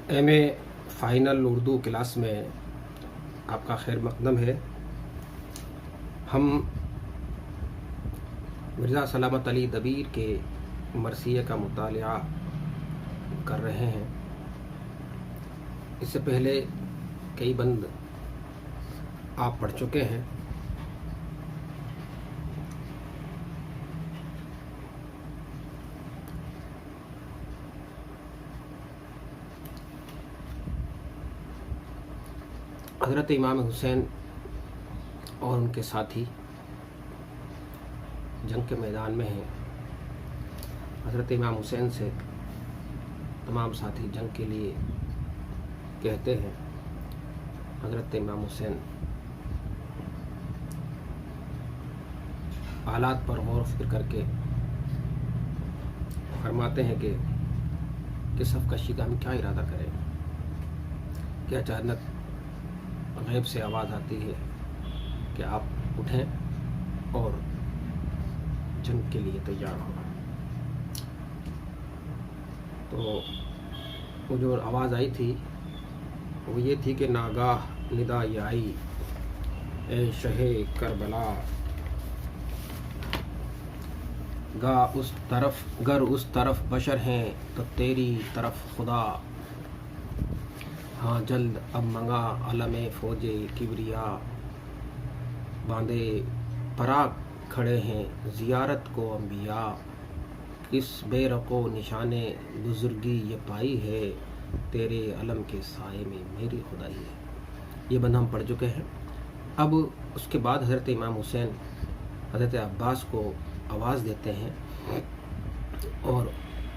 M A final Urdu class میں آپ کا خیر مقدم ہے۔ ہم مرزا سلامت علی دبیر کے مرثیے کا مطالعہ کر رہے ہیں۔ اس سے پہلے کئی بند آپ پڑھ چکے ہیں۔ حضرت امام حسین اور ان کے ساتھی جنگ کے میدان میں ہیں۔ حضرت امام حسین سے تمام ساتھی جنگ کے لیے کہتے ہیں۔ حضرت امام حسین حالات پر غور و فکر کر کے فرماتے ہیں کہ صف کشی کا ہم کیا ارادہ کریں کہ اچانک غیب سے آواز آتی ہے کہ آپ اٹھیں اور جنگ کے لیے تیار ہو۔ تو وہ جو آواز آئی تھی وہ یہ تھی کہ ناگاہ ندا یہ آئی، اے شہ کربلا، گر اس طرف بشر ہیں تو تیری طرف خدا، ہاں جلد اب منگا علم فوج کبریا، باندھے پراگ کھڑے ہیں زیارت کو انبیاء، کس بے رقو نشان بزرگی یہ پائی ہے، تیرے علم کے سائے میں میری خدائی ہے۔ یہ بند ہم پڑھ چکے ہیں۔ اب اس کے بعد حضرت امام حسین حضرت عباس کو آواز دیتے ہیں اور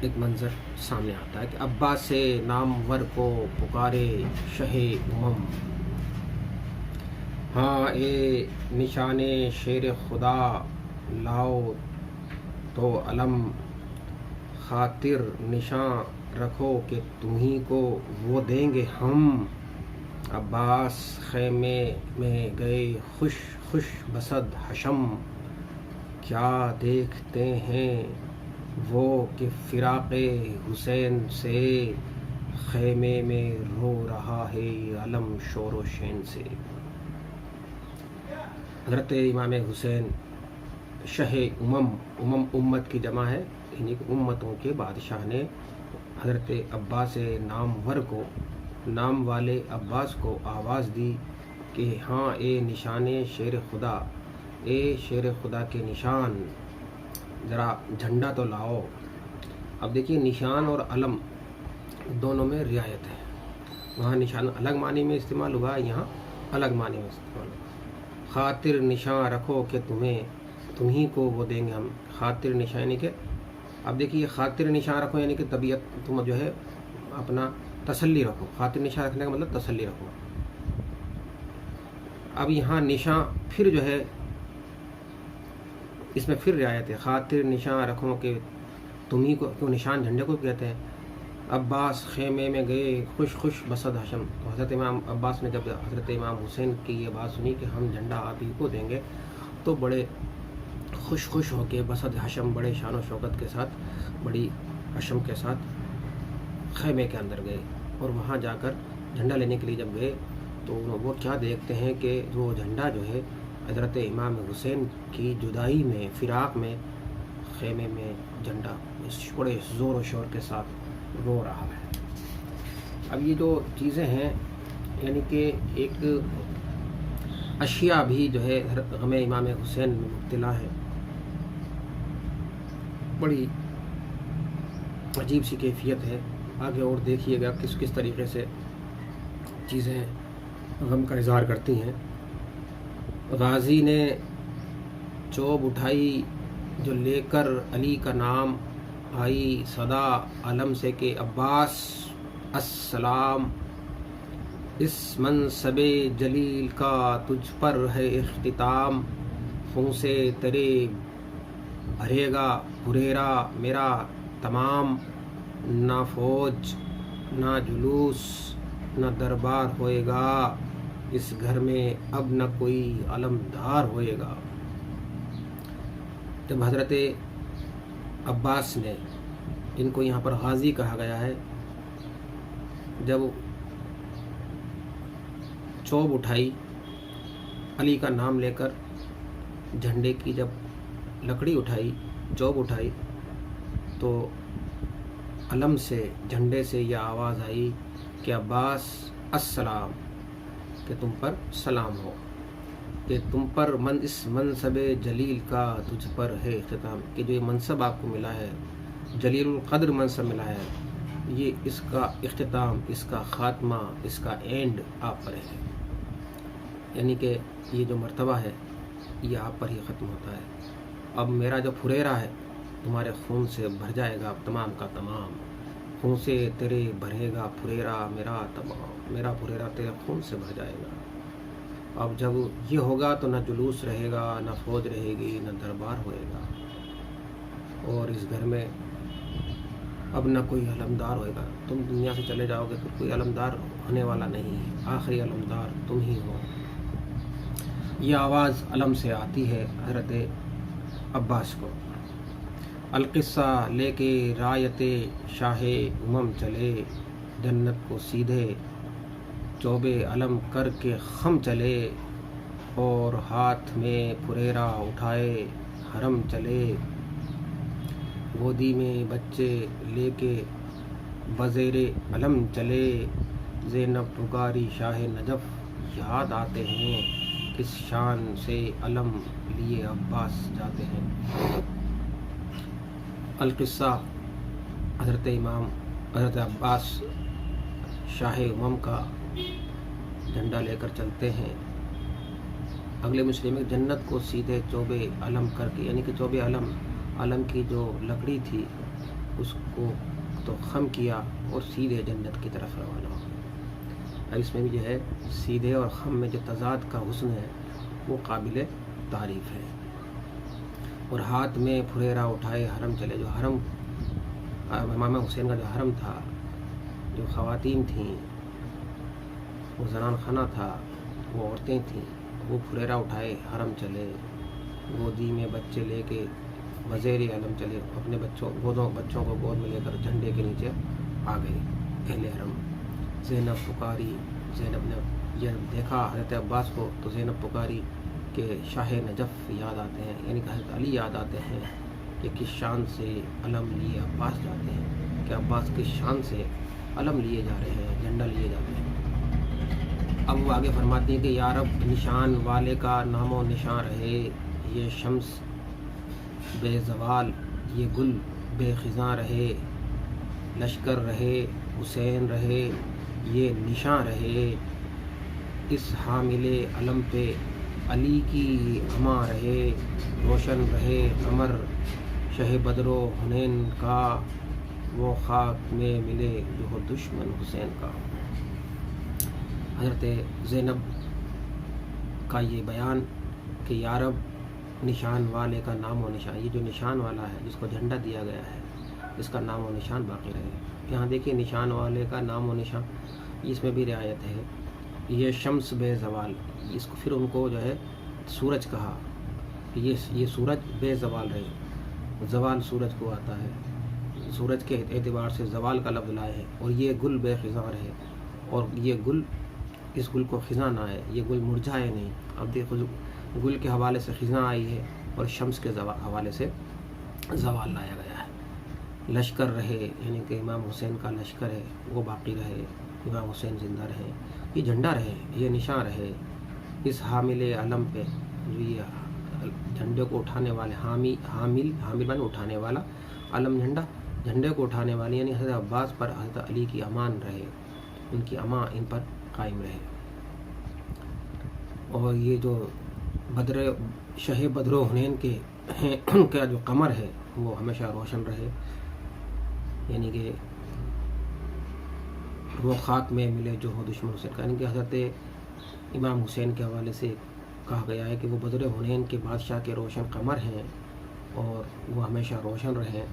ایک منظر سامنے آتا ہے کہ عباس سے نامور کو پکارے شہ امم، ہاں اے نشان شیر خدا، لاؤ تو علم خاطر نشاں رکھو کہ تمہیں کو وہ دیں گے ہم، عباس خیمے میں گئے خوش خوش بصد حشم، کیا دیکھتے ہیں وہ کہ فراق حسین سے، خیمے میں رو رہا ہے علم شور و شین سے۔ حضرت امام حسین شہ امم امت کی جمع ہے، یعنی کہ امتوں کے بادشاہ نے حضرت عباس نامور کو، نام والے عباس کو آواز دی کہ ہاں اے نشان شیر خدا، اے شیر خدا کے نشان، ذرا جھنڈا تو لاؤ۔ اب دیکھیے نشان اور علم دونوں میں رعایت ہے۔ وہاں نشان الگ معنی میں استعمال ہوا، یہاں الگ معنی میں استعمال ہوا۔ خاطر نشاں رکھو کہ تمہیں کو وہ دیں گے ہم، خاطر نشاں یعنی کہ اب دیکھیے خاطر نشاں رکھو یعنی کہ طبیعت تم جو ہے اپنا تسلی رکھو، خاطر نشاں رکھنے کا مطلب تسلی رکھو۔ اب یہاں نشاں پھر جو ہے اس میں پھر رعایت ہے، خاطر نشاں رکھو کہ تمہیں کو، کیوں نشان جھنڈے کو کہتے ہیں۔ عباس خیمے میں گئے خوش خوش بصد حشم، تو حضرت امام عباس نے جب حضرت امام حسین کی یہ بات سنی کہ ہم جھنڈا آپ ہی کو دیں گے تو بڑے خوش خوش ہو کے بصد حشم، بڑے شان و شوکت کے ساتھ، بڑی حشم کے ساتھ خیمے کے اندر گئے، اور وہاں جا کر جھنڈا لینے کے لیے جب گئے تو وہ کیا دیکھتے ہیں کہ وہ جھنڈا جو ہے حضرت امام حسین کی جدائی میں، فراق میں، خیمے میں جھنڈا بڑے زور و شور کے ساتھ رو رہا ہے۔ اب یہ جو چیزیں ہیں یعنی کہ ایک اشیاء بھی جو ہے غم امام حسین میں مبتلا ہے، بڑی عجیب سی کیفیت ہے۔ آگے اور دیکھیے گا کس طریقے سے چیزیں غم کا اظہار کرتی ہیں۔ غازی نے چوب اٹھائی جو لے کر علی کا نام، آئی صدا علم سے کہ عباس السلام، اس منصب جلیل کا تجھ پر ہے اختتام، خون سے تیرے بھرے گا ہریرا میرا تمام، نہ فوج نہ جلوس نہ دربار ہوئے گا، اس گھر میں اب نہ کوئی علمدار ہوئے گا۔ جب حضرت عباس نے، جن کو یہاں پر غازی کہا گیا ہے، جب چوب اٹھائی علی کا نام لے کر، جھنڈے کی جب لکڑی اٹھائی، چوب اٹھائی، تو علم سے، جھنڈے سے یہ آواز آئی کہ عباس السلام، کہ تم پر سلام ہو، کہ تم پر اس منصب جلیل کا تجھ پر ہے اختتام، کہ جو یہ منصب آپ کو ملا ہے، جلیل القدر منصب ملا ہے، یہ اس کا اختتام، اس کا خاتمہ، اس کا اینڈ آپ پر ہے، یعنی کہ یہ جو مرتبہ ہے یہ آپ پر ہی ختم ہوتا ہے۔ اب میرا جو پھریرا ہے تمہارے خون سے بھر جائے گا تمام کا تمام، خون سے تیرے بھرے گا پھریرا میرا تمام، میرا پھریرا تیرے خون سے بھر جائے گا۔ اب جب یہ ہوگا تو نہ جلوس رہے گا، نہ فوج رہے گی، نہ دربار ہوئے گا، اور اس گھر میں اب نہ کوئی علمدار ہوئے گا۔ تم دنیا سے چلے جاؤ گے تو کوئی علمدار ہونے والا نہیں ہے، آخری علمدار تم ہی ہو۔ یہ آواز علم سے آتی ہے حضرت عباس کو۔ القصہ لے کے رایت شاہ امم چلے، جنت کو سیدھے چوب علم کر کے خم چلے، اور ہاتھ میں پھریرا اٹھائے حرم چلے، گودی میں بچے لے کے بزیر علم چلے، زینب پکاری شاہ نجف یاد آتے ہیں، کس شان سے علم لیے عباس جاتے ہیں۔ القصہ حضرت عباس شاہ امم کا جھنڈا لے کر چلتے ہیں اگلے مسلم میں، جنت کو سیدھے چوب علم کر کے، یعنی کہ چوب علم کی جو لکڑی تھی اس کو تو خم کیا اور سیدھے جنت کی طرف روانہ ہو۔ اور اس میں بھی جو ہے سیدھے اور خم میں جو تضاد کا حسن ہے وہ قابل تعریف ہے۔ اور ہاتھ میں پھریرا اٹھائے حرم چلے، جو حرم امام حسین کا جو حرم تھا، جو خواتین تھیں، وہ زنان خانہ تھا، وہ عورتیں تھیں، وہ پھریرا اٹھائے حرم چلے، گودی میں بچے لے کے وزیر علم چلے، اپنے بچوں کو گود میں لے کر جھنڈے کے نیچے آ گئے اہل حرم۔ زینب پکاری، زینب نے یہ دیکھا حضرت عباس کو تو زینب پکاری کہ شاہ نجف یاد آتے ہیں، یعنی کہ حضرت علی یاد آتے ہیں کہ کس شان سے علم لیے عباس جاتے ہیں، کہ عباس کس شان سے علم لیے جا رہے ہیں، جھنڈا لیے جاتے ہیں۔ اب وہ آگے فرماتی ہیں کہ یا رب نشان والے کا نام و نشان رہے، یہ شمس بے زوال، یہ گل بے خزاں رہے، لشکر رہے، حسین رہے، یہ نشان رہے، اس حامل علم پہ علی کی اما رہے، روشن رہے قمر شہ بدر و حنین کا، وہ خاک میں ملے جو ہو دشمن حسین کا۔ حضرت زینب کا یہ بیان کہ یا رب نشان والے کا نام و نشان، یہ جو نشان والا ہے جس کو جھنڈا دیا گیا ہے اس کا نام و نشان باقی رہے۔ یہاں دیکھیے نشان والے کا نام و نشان، اس میں بھی رعایت ہے۔ یہ شمس بے زوال، اس کو پھر ان کو جو ہے سورج کہا، یہ سورج بے زوال رہے، زوال سورج کو آتا ہے، سورج کے اعتبار سے زوال کا لفظ لائے ہے، اور یہ گل بے خزاں رہے، اور یہ گل، اس گل کو خزاں نہ ہے، یہ گل مرجھائے نہیں۔ اب دیکھو گل کے حوالے سے خزاں آئی ہے اور شمس کے حوالے سے زوال لایا گیا ہے۔ لشکر رہے، یعنی کہ امام حسین کا لشکر ہے وہ باقی رہے، امام حسین زندہ رہے، یہ جھنڈا رہے، یہ نشان رہے، اس حامل علم پہ، جو یہ جھنڈے کو اٹھانے والے، حامل معنی اٹھانے والا، علم جھنڈے کو اٹھانے والے، یعنی حضرت عباس پر حضرت علی کی امان رہے، ان کی امان ان پر قائم رہے، اور یہ جو شہ بدر و حنین کے ہیں ان کا جو قمر ہے وہ ہمیشہ روشن رہے، یعنی کہ وہ خاک میں ملے جو ہو دشمن حسین کا، یعنی کہ حضرت امام حسین کے حوالے سے کہا گیا ہے کہ وہ بدر حنین کے بادشاہ کے روشن قمر ہیں، اور وہ ہمیشہ روشن رہیں،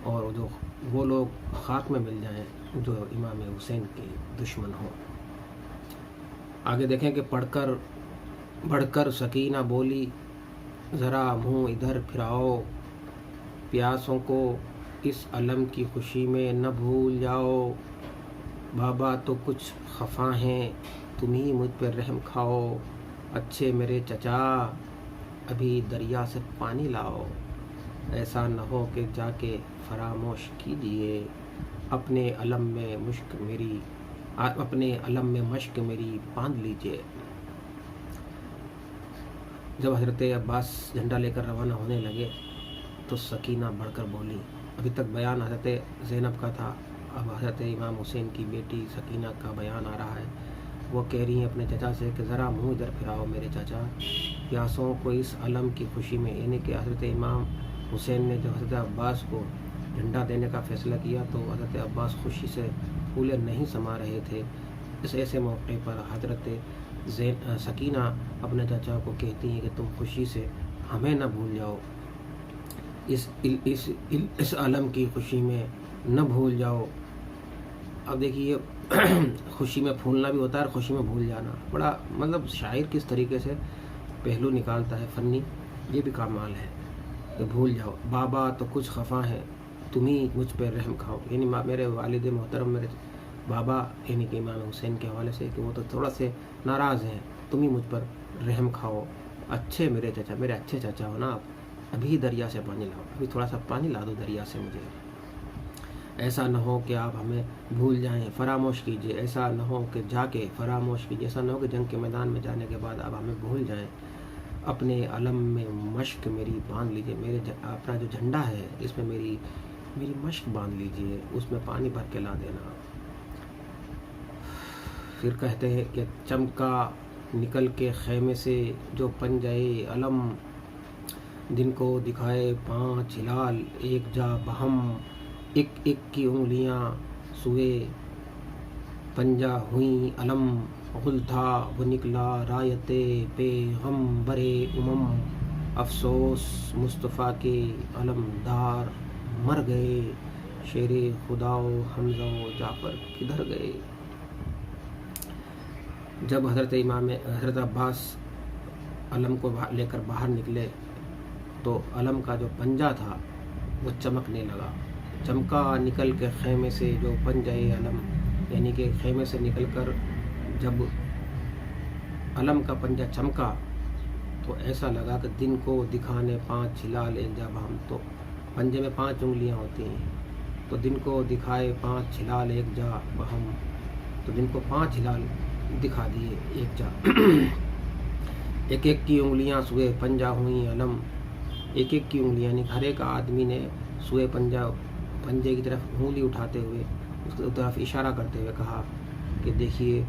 اور جو وہ لوگ خاک میں مل جائیں جو امام حسین کے دشمن ہوں۔ آگے دیکھیں کہ بڑھ کر سکینہ بولی، ذرا منہ ادھر پھراؤ، پیاسوں کو اس علم کی خوشی میں نہ بھول جاؤ، بابا تو کچھ خفا ہیں، تم ہی مجھ پر رحم کھاؤ، اچھے میرے چچا ابھی دریا سے پانی لاؤ، ایسا نہ ہو کہ جا کے فراموش کیجیے اپنے علم میں مشق میری باندھ لیجیے۔ جب حضرت عباس جھنڈا لے کر روانہ ہونے لگے تو سکینہ بڑھ کر بولی۔ ابھی تک بیان حضرت زینب کا تھا، اب حضرت امام حسین کی بیٹی سکینہ کا بیان آ رہا ہے۔ وہ کہہ رہی ہیں اپنے چچا سے کہ ذرا منہ ادھر پھراؤ میرے چچا، پیاسوں کو اس علم کی خوشی میں، یعنی کہ حضرت امام حسین نے جب حضرت عباس کو جھنڈا دینے کا فیصلہ کیا تو حضرت عباس خوشی سے پھولے نہیں سما رہے تھے۔ اس ایسے موقع پر حضرت سکینہ اپنے چچا کو کہتی ہیں کہ تم خوشی سے ہمیں نہ بھول جاؤ، اس عالم کی خوشی میں نہ بھول جاؤ۔ اب دیکھیے خوشی میں پھولنا بھی ہوتا ہے اور خوشی میں بھول جانا، بڑا مطلب شاعر کس طریقے سے پہلو نکالتا ہے فنی، یہ بھی کمال ہے کہ بھول جاؤ۔ بابا تو کچھ خفا ہیں، تم ہی مجھ پہ رحم کھاؤ، یعنی میرے والد محترم میرے بابا یعنی کہ امام حسین کے حوالے سے کہ وہ تو تھوڑا سے ناراض ہیں، تم ہی مجھ پر رحم کھاؤ، اچھے میرے چچا، میرے اچھے چچا ہو نا آپ، ابھی دریا سے پانی لاؤ، ابھی تھوڑا سا پانی لا دو دریا سے مجھے، ایسا نہ ہو کہ آپ ہمیں بھول جائیں، فراموش کیجیے، ایسا نہ ہو کہ جا کے فراموش کیجیے، ایسا نہ ہو کہ جنگ کے میدان میں جانے کے بعد آپ ہمیں بھول جائیں، اپنے علم میں مشق میری باندھ لیجیے، میرے اپنا جو جھنڈا ہے اس میں میری مشق باندھ لیجیے، اس میں پانی بھر کے لا دینا۔ پھر کہتے ہیں کہ چمکا نکل کے خیمے سے جو پنجائے علم، دن کو دکھائے 5 ہلال ایک جا بہم، ایک ایک کی انگلیاں سوئے پنجا ہوئیں علم، غل تھا وہ نکلا رایت پیغمبر امم، افسوس مصطفیٰ کے علمدار مر گئے، شیر خدا و حمزہ و جعفر کدھر گئے۔ جب حضرت عباس علم کو لے کر باہر نکلے تو علم کا جو پنجہ تھا وہ چمکنے لگا، چمکا نکل کے خیمے سے جو پنجائے علم، یعنی کہ خیمے سے نکل کر جب علم کا پنجہ چمکا تو ایسا لگا کہ دن کو دکھانے 5 ہلال ایک جا بہم، تو پنجے میں 5 انگلیاں ہوتی ہیں، تو دن کو دکھائے 5 ہلال ایک جا بہم، تو دن کو 5 ہلال دکھا دیے ایک جا، ایک ایک کی انگلیاں سوئے پنجہ ہوئیں علم، ایک ایک کی انگلیاں، یعنی ہر ایک آدمی نے سوئے پنجے کی طرف انگلی اٹھاتے ہوئے اس کی طرف اشارہ کرتے ہوئے کہا کہ دیکھیے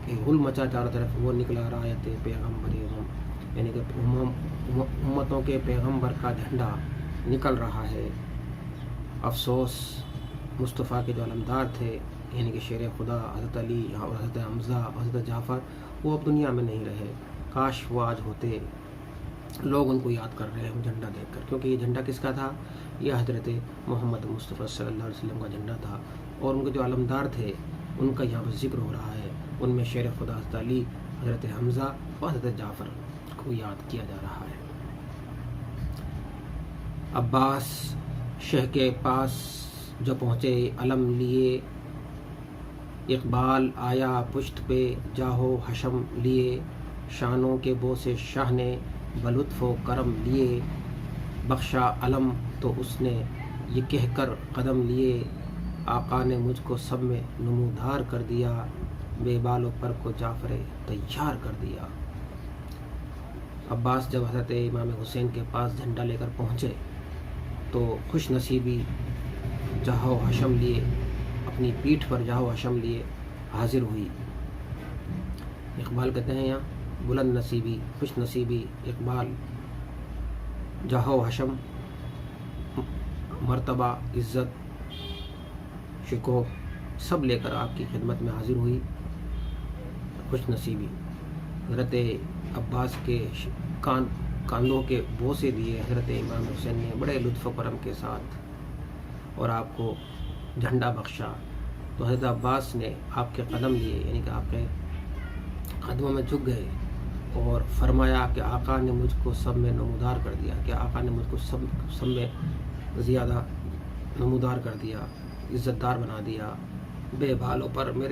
کہ غل مچا چاروں طرف، وہ نکلا رایت پیغمبر امم، یعنی کہ امتوں کے پیغمبر کا جھنڈا نکل رہا ہے۔ افسوس مصطفیٰ کے جو علمدار تھے یعنی کہ شیر خدا حضرت علی اور حضرت حمزہ اور حضرت جعفر، وہ اب دنیا میں نہیں رہے، کاش وہ آج ہوتے، لوگ ان کو یاد کر رہے ہیں وہ جھنڈا دیکھ کر، کیونکہ یہ جھنڈا کس کا تھا؟ یہ حضرت محمد مصطفیٰ صلی اللہ علیہ وسلم کا جھنڈا تھا، اور ان کے جو علمدار تھے ان کا یہاں پر ذکر ہو رہا ہے، ان میں شیر خدا حضرت علی، حضرت حمزہ اور حضرت جعفر کو یاد کیا جا رہا ہے۔ عباس شہ کے پاس جو پہنچے علم لیے، اقبال آیا پشت پہ جاہو حشم لیے، شانوں کے بوسے شاہ نے بلطف و کرم لیے، بخشا علم تو اس نے یہ کہہ کر قدم لیے، آقا نے مجھ کو سب میں نمودار کر دیا، بے بال و پر کو جعفر تیار کر دیا۔ عباس جب حضرت امام حسین کے پاس جھنڈا لے کر پہنچے تو خوش نصیبی جاہو حشم لیے، اپنی پیٹھ پر جاہو حشم لیے حاضر ہوئی۔ اقبال کہتے ہیں یہاں بلند نصیبی، خوش نصیبی، اقبال، جاہو حشم، مرتبہ، عزت، شکوہ سب لے کر آپ کی خدمت میں حاضر ہوئی۔ خوش نصیبی، حضرت عباس کے کاندھوں کے بوسے دیے حضرت امام حسین نے بڑے لطف و کرم کے ساتھ، اور آپ کو جھنڈا بخشا، تو حضرت عباس نے آپ کے قدم لیے، یعنی کہ آپ کے قدموں میں جھک گئے اور فرمایا کہ آقا نے مجھ کو سب میں نمودار کر دیا، کہ آقا نے مجھ کو سب میں زیادہ نمودار کر دیا، عزت دار بنا دیا، بے بالوں پر میں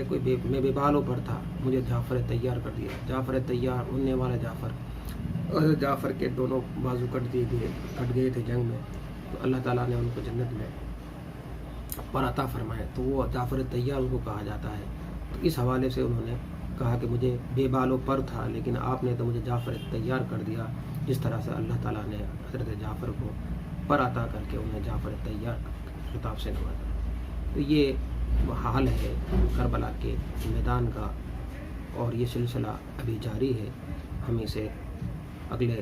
بے بالوں پر تھا، مجھے جعفر طیار کر دیا. جعفر طیار، اڑنے والا جعفر. اور جعفر کے دونوں بازو کٹ گئے تھے جنگ میں، تو اللہ تعالیٰ نے ان کو جنت میں پر عطا فرمائے، تو وہ جعفر طیار ان کو کہا جاتا ہے. تو اس حوالے سے انہوں نے کہا کہ مجھے بے بالوں پر تھا لیکن آپ نے تو مجھے جعفر طیار کر دیا، جس طرح سے اللہ تعالیٰ نے حضرت جعفر کو پر عطا کر کے انہیں جعفر طیار خطاب سے نوازا. تو یہ حال ہے کربلا کے میدان کا، اور یہ سلسلہ ابھی جاری ہے. ہم اسے اگلے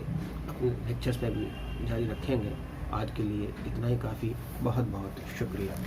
اپنے لیکچرز میں بھی جاری رکھیں گے. آج کے لیے اتنا ہی کافی. بہت بہت شکریہ.